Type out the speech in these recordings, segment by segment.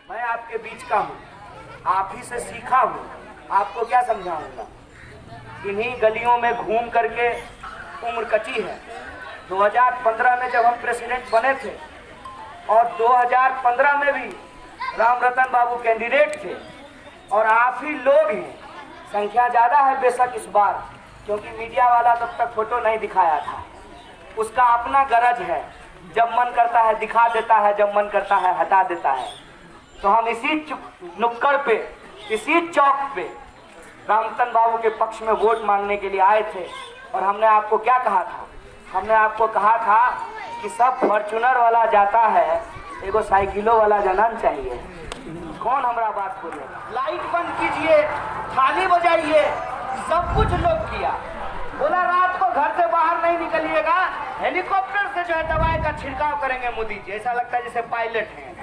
मैं आपके बीच का हूँ, आप ही से सीखा हूँ, आपको क्या समझाऊंगा। इन्हीं गलियों में घूम करके उम्र कची है। 2015 में जब हम प्रेसिडेंट बने थे और 2015 में भी राम रतन बाबू कैंडिडेट थे और आप ही लोग हैं। संख्या ज़्यादा है बेशक इस बार, क्योंकि मीडिया वाला तब तक फोटो नहीं दिखाया था। उसका अपना गरज है, जब मन करता है दिखा देता है, जब मन करता है हटा देता है। तो हम इसी नुक्कड़ पे, इसी चौक पे रामरतन बाबू के पक्ष में वोट मांगने के लिए आए थे। और हमने आपको क्या कहा था? हमने आपको कहा था कि सब फॉर्चूनर वाला जाता है, एगो साइकिलों वाला जाना चाहिए। कौन हमारा बात बोलेगा? लाइट बंद कीजिए, थाली बजाइए, सब कुछ लोग किया। बोला रात को घर से बाहर नहीं निकलिएगा, हेलीकॉप्टर से जो है दवाई का छिड़काव करेंगे मोदी जी। ऐसा लगता है जैसे पायलट हैं।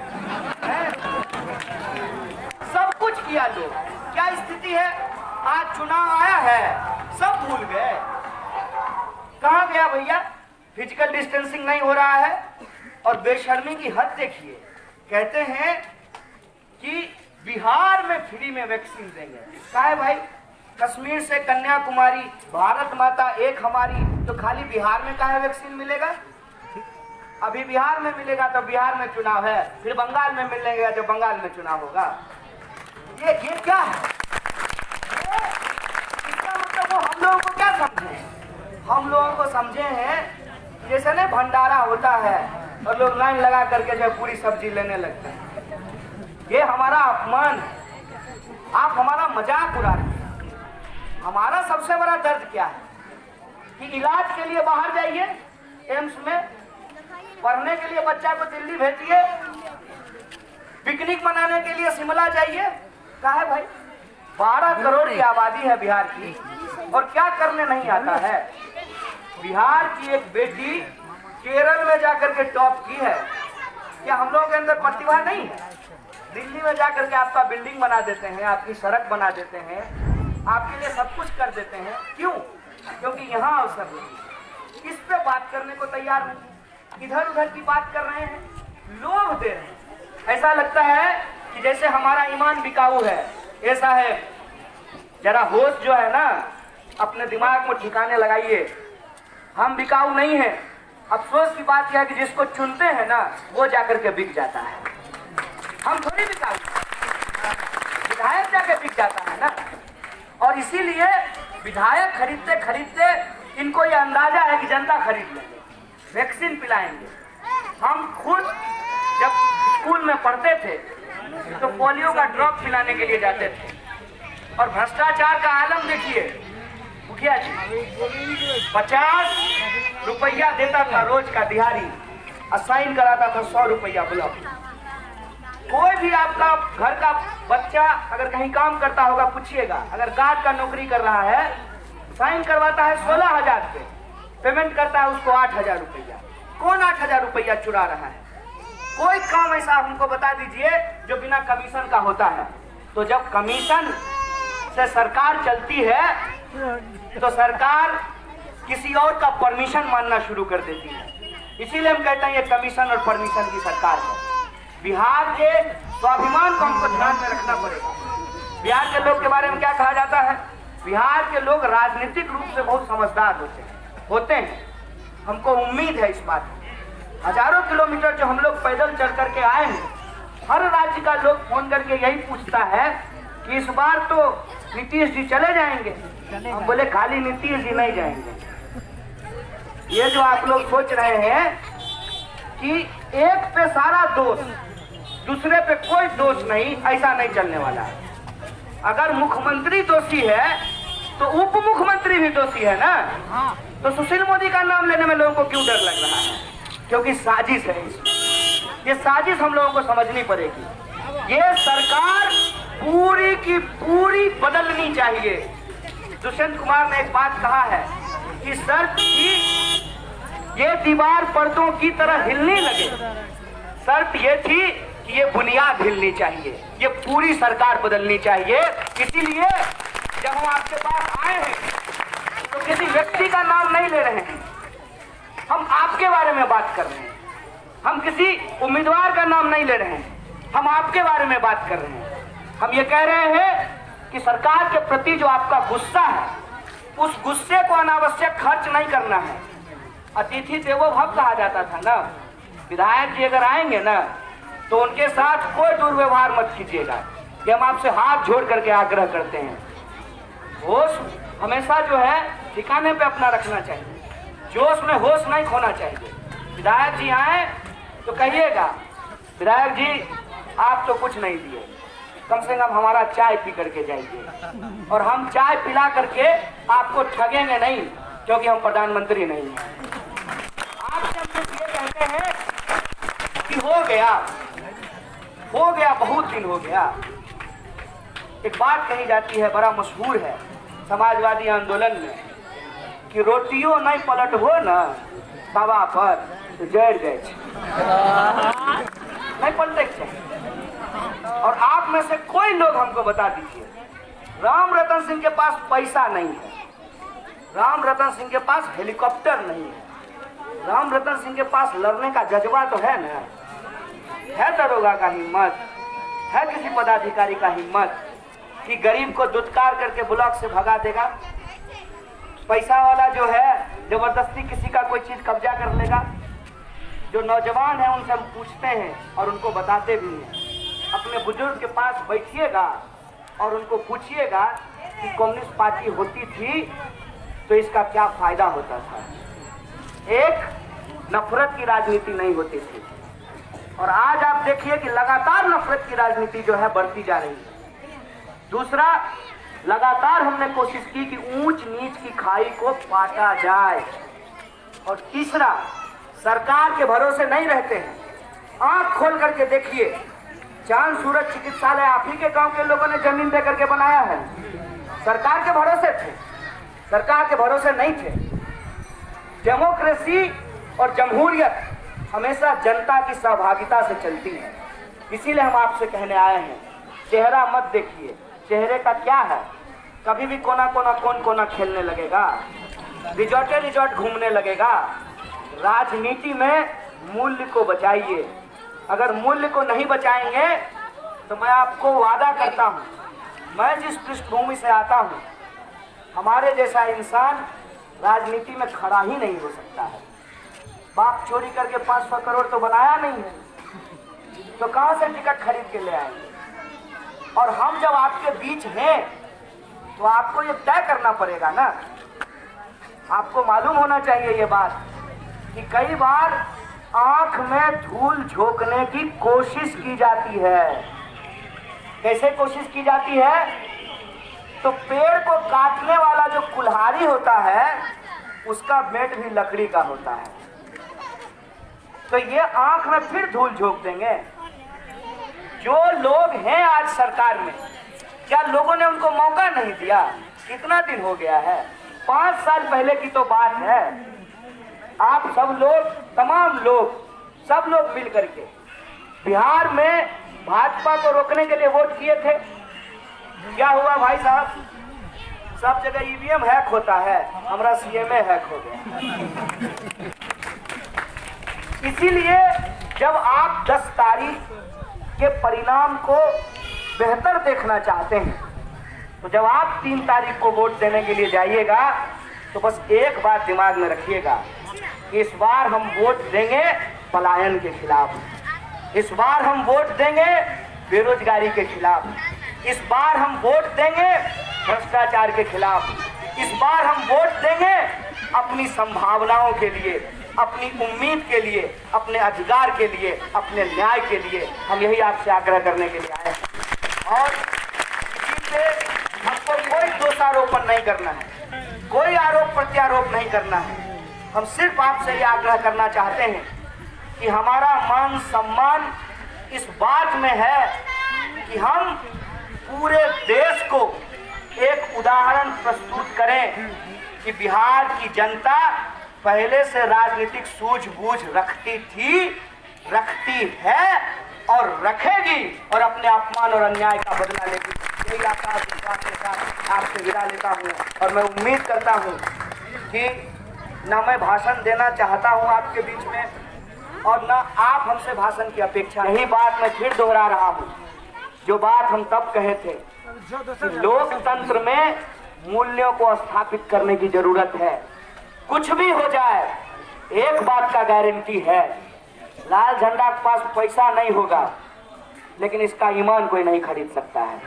सब कुछ किया लोग। क्या स्थिति है? आज चुनाव आया है, सब भूल गए। कहाँ गया भैया? फिजिकल डिस्टेंसिंग नहीं हो रहा है। और बेशर्मी की हद देखिए, कहते हैं कि बिहार में फ्री में वैक्सीन देंगे। क्या है भाई? कश्मीर से कन्याकुमारी, भारत माता एक हमारी, तो खाली बिहार में कहाँ वैक्सीन मिलेगा? अभी बिहार में मिलेगा तो बिहार में चुनाव है, फिर बंगाल में मिलेगा तो बंगाल में चुनाव होगा। ये क्या है? इसका मतलब वो हम लोगों को क्या समझे? हम लोगों को समझे हैं जैसे ना भंडारा होता है और लोग लाइन लगा करके जो पूरी सब्जी लेने लगते हैं। ये हमारा अपमान है। आप हमारा मजाक उड़ा रहे हैं। हमारा सबसे बड़ा दर्द क्या है कि इलाज के लिए बाहर जाइए, एम्स में पढ़ने के लिए बच्चा को दिल्ली भेजिए, पिकनिक मनाने के लिए शिमला जाइए। क्या है भाई? 12 करोड़ की आबादी है बिहार की, और क्या करने नहीं आता है। बिहार की एक बेटी केरल में जाकर के टॉप की है। क्या हम लोगों के अंदर प्रतिभा नहीं है? दिल्ली में जाकर के आपका बिल्डिंग बना देते हैं, आपकी सड़क बना देते हैं, आपके लिए सब कुछ कर देते हैं। क्यों? क्योंकि यहाँ अवसर नहीं। इस पे बात करने को तैयार नहीं, इधर उधर की बात कर रहे हैं, लोभ दे रहे हैं। ऐसा लगता है कि जैसे हमारा ईमान बिकाऊ है। ऐसा है, जरा होश जो है ना अपने दिमाग में ठिकाने लगाइए। हम बिकाऊ नहीं है। अफसोस की बात यह है कि जिसको चुनते हैं ना वो जाकर के बिक जाता है। हम थोड़ी बिकाऊ, विधायक जाकर बिक जाता है ना। और इसीलिए विधायक खरीदते खरीदते इनको ये अंदाजा है कि जनता खरीद लेंगे, वैक्सीन पिलाएंगे। हम खुद जब स्कूल में पढ़ते थे तो पोलियो का ड्रॉप पिलाने के लिए जाते थे। और भ्रष्टाचार का आलम देखिए, मुखिया जी 50 रुपया देता था रोज का दिहाड़ी, असाइन कराता था 100 रुपया ब्लॉक। कोई भी आपका घर का बच्चा अगर कहीं काम करता होगा पूछिएगा, अगर गार्ड का नौकरी कर रहा है, साइन करवाता है 16,000 पे, पेमेंट करता है उसको 8,000 रुपया। कौन 8,000 रुपया चुरा रहा है? कोई काम ऐसा हमको बता दीजिए जो बिना कमीशन का होता है। तो जब कमीशन से सरकार चलती है तो सरकार किसी और का परमिशन मानना शुरू कर देती है। इसीलिए हम कहते हैं ये कमीशन और परमिशन की सरकार है। बिहार के स्वाभिमान को हमको ध्यान में रखना पड़ेगा। बिहार के लोग के बारे में क्या कहा जाता है? बिहार के लोग राजनीतिक रूप से बहुत समझदार होते हैं। हमको उम्मीद है इस बात की। हजारों किलोमीटर जो हम लोग पैदल चल करके आए हैं, हर राज्य का लोग फोन करके यही पूछता है कि इस बार तो नीतीश जी चले जाएंगे। हम बोले खाली नीतीश जी नहीं जाएंगे। ये जो आप लोग सोच रहे हैं कि एक पे सारा दोष, दूसरे पे कोई दोष नहीं, ऐसा नहीं चलने वाला है। अगर मुख्यमंत्री दोषी है तो उप मुख्यमंत्री भी दोषी है ना। तो सुशील मोदी का नाम लेने में लोगों को क्यों डर लग रहा है? क्योंकि साजिश है। ये साजिश हम लोगों को समझनी पड़ेगी। ये सरकार पूरी की पूरी बदलनी चाहिए। दुष्यंत कुमार ने एक बात कहा है कि शर्त थी ये दीवार पर्दों की तरह हिलने लगे। शर्त ये थी कि ये बुनियाद हिलनी चाहिए, ये पूरी सरकार बदलनी चाहिए। इसीलिए जब हम आपके पास आए हैं तो किसी व्यक्ति का नाम नहीं ले रहे हैं, हम आपके बारे में बात कर रहे हैं। हम किसी उम्मीदवार का नाम नहीं ले रहे हैं, हम आपके बारे में बात कर रहे हैं। हम ये कह रहे हैं कि सरकार के प्रति जो आपका गुस्सा है, उस गुस्से को अनावश्यक खर्च नहीं करना है। अतिथि देवो भव कहा जाता था ना। विधायक जी अगर आएंगे ना तो उनके साथ कोई दुर्व्यवहार मत कीजिएगा। कि हम आपसे हाथ जोड़ करके आग्रह करते हैं। होश हमेशा जो है ठिकाने पे अपना रखना चाहिए, जोश में होश नहीं खोना चाहिए। विधायक जी आए तो कहिएगा विधायक जी आप तो कुछ नहीं दिए, कम से कम हमारा चाय पी करके जाइए, और हम चाय पिला करके आपको ठगेंगे नहीं, क्योंकि हम प्रधानमंत्री नहीं हैं। आपसे हम ये कहते हैं कि हो गया, बहुत दिन हो गया। एक बात कही जाती है, बड़ा मशहूर है समाजवादी आंदोलन में, कि रोटियों नहीं पलट हो ना तवा पर तो जड़ जाए, नहीं पलटे चाहिए। और आप में से कोई लोग हमको बता दीजिए, राम रतन सिंह के पास पैसा नहीं है, राम रतन सिंह के पास हेलीकॉप्टर नहीं है, राम रतन सिंह के पास लड़ने का जज्बा तो है ना, है दरोगा का हिम्मत, है किसी पदाधिकारी का हिम्मत कि गरीब को दुत्कार करके ब्लॉक से भगा देगा। पैसा वाला जो है जबरदस्ती किसी का कोई चीज कब्जा कर लेगा। जो नौजवान है उनसे हम पूछते हैं और उनको बताते भी हैं। अपने बुजुर्ग के पास बैठिएगा और उनको पूछिएगा कि कम्युनिस्ट पार्टी होती थी तो इसका क्या फायदा होता था। एक, नफरत की राजनीति नहीं होती थी, और आज आप देखिए कि लगातार नफरत की राजनीति जो है बढ़ती जा रही है। दूसरा, लगातार हमने कोशिश की कि ऊंच नीच की खाई को पाटा जाए। और तीसरा, सरकार के भरोसे नहीं रहते हैं। आंख खोल करके देखिए, चांद सूरज चिकित्सालय आप ही के गांव के लोगों ने जमीन दे करके बनाया है। सरकार के भरोसे थे, सरकार के भरोसे नहीं थे। डेमोक्रेसी और जमहूरियत हमेशा जनता की सहभागिता से चलती है। इसीलिए हम आपसे कहने आए हैं, चेहरा मत देखिए, चेहरे का क्या है। कभी भी कोना कोना कौन कोना खेलने लगेगा, रिजॉर्ट घूमने लगेगा। राजनीति में मूल्य को बचाइए। अगर मूल्य को नहीं बचाएंगे तो मैं आपको वादा करता हूँ, मैं जिस पृष्ठभूमि से आता हूँ, हमारे जैसा इंसान राजनीति में खड़ा ही नहीं हो सकता है। बाप चोरी करके 500 करोड़ तो बनाया नहीं है, तो कहाँ से टिकट खरीद के ले आएंगे। और हम जब आपके बीच हैं तो आपको ये तय करना पड़ेगा ना। आपको मालूम होना चाहिए ये बात कि कई बार आंख में धूल झोंकने की कोशिश की जाती है। कैसे कोशिश की जाती है? तो पेड़ को काटने वाला जो कुल्हाड़ी होता है उसका बेट भी लकड़ी का होता है, तो ये आंख में फिर धूल झोंक देंगे। जो लोग हैं आज सरकार में, क्या लोगों ने उनको मौका नहीं दिया? कितना दिन हो गया है, 5 साल पहले की तो बात है। आप सब लोग, तमाम लोग, सब लोग मिल करके बिहार में भाजपा को रोकने के लिए वोट किए थे। क्या हुआ भाई साहब? सब जगह ईवीएम हैक होता है, हमारा सीएमए हैक हो गया। इसीलिए जब आप 10 तारीख के परिणाम को बेहतर देखना चाहते हैं, तो जब आप 3 तारीख को वोट देने के लिए जाइएगा तो बस एक बात दिमाग में रखिएगा कि इस बार हम वोट देंगे पलायन के खिलाफ, इस बार हम वोट देंगे बेरोजगारी के खिलाफ, इस बार हम वोट देंगे भ्रष्टाचार के खिलाफ, इस बार हम वोट देंगे अपनी संभावनाओं के लिए, अपनी उम्मीद के लिए, अपने अधिकार के लिए, अपने न्याय के लिए। हम यही आपसे आग्रह करने के लिए आए हैं। और इसी से हमको कोई दोषारोपण नहीं करना है, कोई आरोप प्रत्यारोप नहीं करना है। हम सिर्फ आपसे ये आग्रह करना चाहते हैं कि हमारा मान सम्मान इस बात में है कि हम पूरे देश को एक उदाहरण प्रस्तुत करें कि बिहार की जनता पहले से राजनीतिक सूझबूझ रखती थी, रखती है और रखेगी, और अपने अपमान और अन्याय का बदला लेगी। यही आशा विश्वास के साथ आपसे विदा लेता हूँ, और मैं उम्मीद करता हूँ कि न मैं भाषण देना चाहता हूँ आपके बीच में, और न आप हमसे भाषण की अपेक्षा। यही बात मैं फिर दोहरा रहा हूँ, जो बात हम तब कहे थे कि लोकतंत्र में मूल्यों को स्थापित करने की जरूरत है। कुछ भी हो जाए, एक बात का गारंटी है, लाल झंडा के पास पैसा नहीं होगा लेकिन इसका ईमान कोई नहीं खरीद सकता है।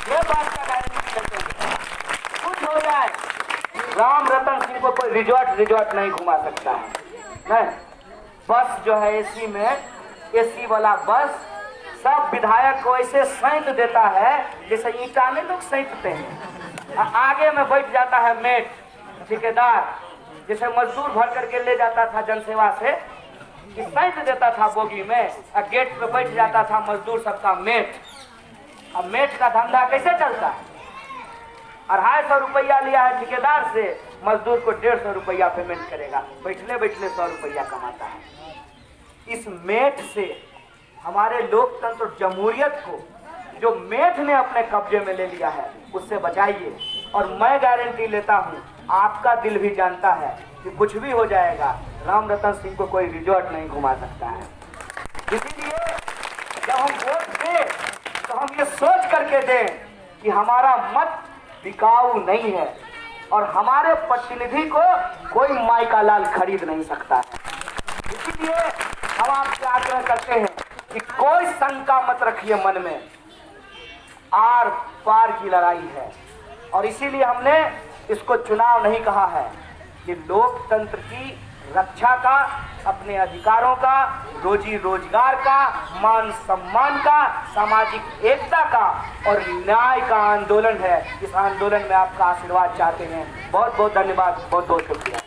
ये बात का गारंटी देते हैं। कुछ हो जाए, राम रतन सिंह को कोई रिजॉर्ट नहीं घुमा सकता है। नहीं, बस जो है एसी में, एसी वाला बस सब विधायक को ऐसे सैंत देता है जैसे ईटा में लोग सैंतते हैं। आगे में बैठ जाता है मेट ठेकेदार, जैसे मजदूर भर करके ले जाता था जनसेवा से, कि सैंत देता था बोगी में, और गेट पे बैठ जाता था मजदूर सबका मेट। अब मेट का धंधा कैसे चलता है? 250 रुपया लिया है ठेकेदार से, मजदूर को 150 रुपया पेमेंट करेगा, बैठले बैठले 100 रुपया कमाता है। इस मेट से हमारे लोकतंत्र जमहूरियत को जो मेट ने अपने कब्जे में ले लिया है, उससे बचाइए। और मैं गारंटी लेता हूँ, आपका दिल भी जानता है कि कुछ भी हो जाएगा, राम रतन सिंह को कोई रिजॉर्ट नहीं घुमा सकता है। इसीलिए जब हम वोट दें तो हम ये सोच करके दें कि हमारा मत बिकाऊ नहीं है और हमारे प्रतिनिधि को कोई माई का लाल खरीद नहीं सकता है। इसीलिए हम आपसे आग्रह करते हैं कि कोई शंका मत रखिए मन में, आर पार की लड़ाई है। और इसीलिए हमने इसको चुनाव नहीं कहा है, कि लोकतंत्र की रक्षा का, अपने अधिकारों का, रोजी रोजगार का, मान सम्मान का, सामाजिक एकता का और न्याय का आंदोलन है। इस आंदोलन में आपका आशीर्वाद चाहते हैं। बहुत बहुत धन्यवाद, बहुत बहुत शुक्रिया।